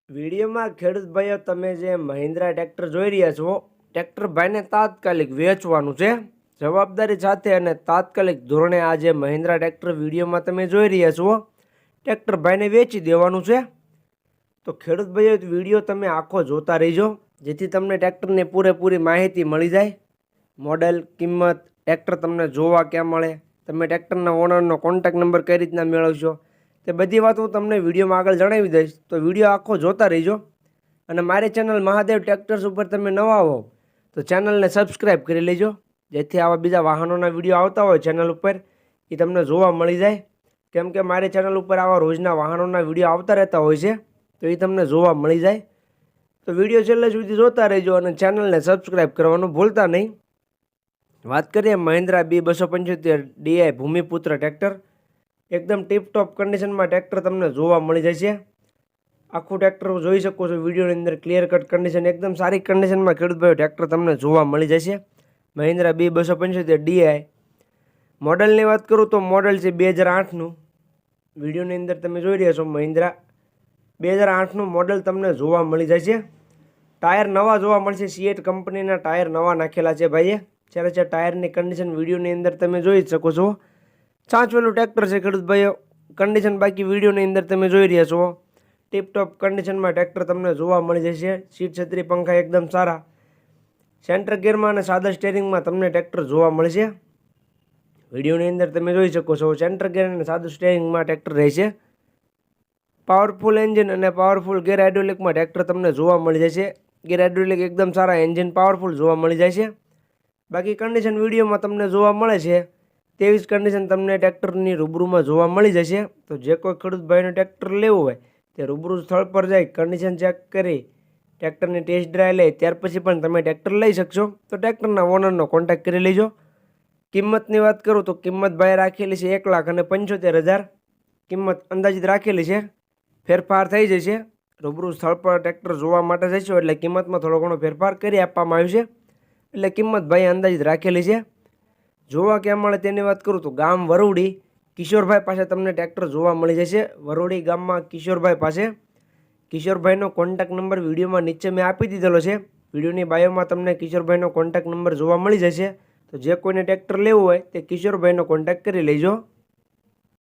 વિડીયોમાં ખેડૂત ભાઈઓ તમે જે મહિન્દ્રા ટ્રેક્ટર જોઈ રહ્યા છો, ટ્રેક્ટર ભાઈને તાત્કાલિક વેચવાનું છે. જવાબદારી સાથે અને તાત્કાલિક ધોરણે આ જે મહિન્દ્રા ટ્રેક્ટર વિડીયોમાં તમે જોઈ રહ્યા છો, ટ્રેક્ટર ભાઈને વેચી દેવાનું છે. તો ખેડૂત ભાઈઓ વિડીયો તમે આખો જોતા રહીજો, જેથી તમને ટ્રેક્ટરની પૂરેપૂરી માહિતી મળી જાય. મોડેલ, કિંમત, ટ્રેક્ટર તમને જોવા ક્યાં મળે, તમે ટ્રેક્ટરના ઓનરનો કોન્ટેક્ટ નંબર કઈ રીતના મેળવશો, તે બધી વાત હું તમને વિડીયોમાં આગળ જણાવી દઈશ. તો વિડીયો આખો જોતા રહીજો. અને મારી ચેનલ મહાદેવ ટ્રેક્ટર્સ ઉપર તમે નવા હો તો ચેનલને સબસ્ક્રાઈબ કરી લેજો, જેથી આવા બીજા વાહનોના વિડીયો આવતા હોય ચેનલ ઉપર એ તમને જોવા મળી જાય. કેમ કે મારી ચેનલ ઉપર આવા રોજના વાહનોના વિડીયો આવતા રહેતા હોય છે, તો એ તમને જોવા મળી જાય. તો વિડીયો છેલ્લે સુધી જોતા રહેજો અને ચેનલને સબસ્ક્રાઈબ કરવાનું ભૂલતા નહીં. વાત કરીએ Mahindra B275 DI Bhumiputra tractor, એકદમ ટીપટોપ કન્ડિશનમાં ટ્રેક્ટર તમને જોવા મળી જશે. આખું ટ્રેક્ટર જોઈ શકો છો વિડીયોની અંદર, ક્લિયર કટ કન્ડિશન, એકદમ સારી કન્ડિશનમાં ખેડૂત ભાઈઓ ટ્રેક્ટર તમને જોવા મળી જશે. મહિન્દ્રા B275 DI મોડલની વાત કરું તો મોડલ છે 2008નું. વિડીયોની અંદર તમે જોઈ રહ્યા છો મહિન્દ્રા 2008નું મોડલ તમને જોવા મળી જશે. ટાયર નવા જોવા મળશે, સીએટ કંપનીના ટાયર નવા નાખેલા છે ભાઈએ. જ્યારે છે ટાયરની કન્ડિશન વિડીયોની અંદર તમે જોઈ જ શકો છો. સાચવેલું ટ્રેક્ટર છે ખેડૂત ભાઈઓ, કન્ડિશન બાકી વિડીયોની અંદર તમે જોઈ રહ્યા છો. ટીપટોપ કન્ડિશનમાં ટ્રેક્ટર તમને જોવા મળી જશે. સીટ છત્રી પંખા એકદમ સારા. સેન્ટર ગિયરમાં અને સાદા સ્ટેરિંગમાં તમને ટ્રેક્ટર જોવા મળશે. વિડીયોની અંદર તમે જોઈ શકો છો સેન્ટર ગિયર અને સાદું સ્ટેરિંગમાં ટ્રેક્ટર રહેશે. પાવરફુલ એન્જિન અને પાવરફુલ ગેર હાઇડ્રોલિકમાં ટ્રેક્ટર તમને જોવા મળી જશે. ગેર હાઇડ્રોલિક એકદમ સારા, એન્જિન પાવરફુલ જોવા મળી જાય છે. બાકી કન્ડિશન વિડીયોમાં તમને જોવા મળે છે તેવી જ કન્ડિશન તમને ટ્રેક્ટરની રૂબરૂમાં જોવા મળી જશે. તો જે કોઈ ખેડૂત ભાઈને ટ્રેક્ટર લેવું હોય તે રૂબરૂ સ્થળ પર જઈ કન્ડિશન ચેક કરી ટ્રેક્ટરની ટેસ્ટ ડ્રાઈવ લે ત્યાર પછી પણ તમે ટ્રેક્ટર લઈ શકશો. તો ટ્રેક્ટરના ઓનરનો કોન્ટેક્ટ કરી લેજો. કિંમતની વાત કરું તો કિંમત ભાઈ રાખેલી છે 1,75,000. કિંમત અંદાજિત રાખેલી છે, ફેરફાર થઈ જશે. રૂબરૂ સ્થળ પર ટ્રેક્ટર જોવા માટે જશો એટલે કિંમતમાં થોડો ઘણો ફેરફાર કરી આપવામાં આવ્યો છે. એટલે કિંમત ભાઈ અંદાજિત રાખેલી છે. જોવા ક્યાં મળે તેની વાત કરું તો ગામ વરુડી, કિશોરભાઈ પાસે તમને ટ્રેક્ટર જોવા મળી જશે. વરુડી ગામમાં કિશોરભાઈ પાસે. કિશોરભાઈનો કોન્ટેક્ટ નંબર વિડીયોમાં નીચે મેં આપી દીધેલો છે. વિડીયોની બાયોમાં તમને કિશોરભાઈનો કોન્ટેક્ટ નંબર જોવા મળી જશે. તો જે કોઈને ટ્રેક્ટર લેવું હોય તે કિશોરભાઈનો કોન્ટેક્ટ કરી લેજો.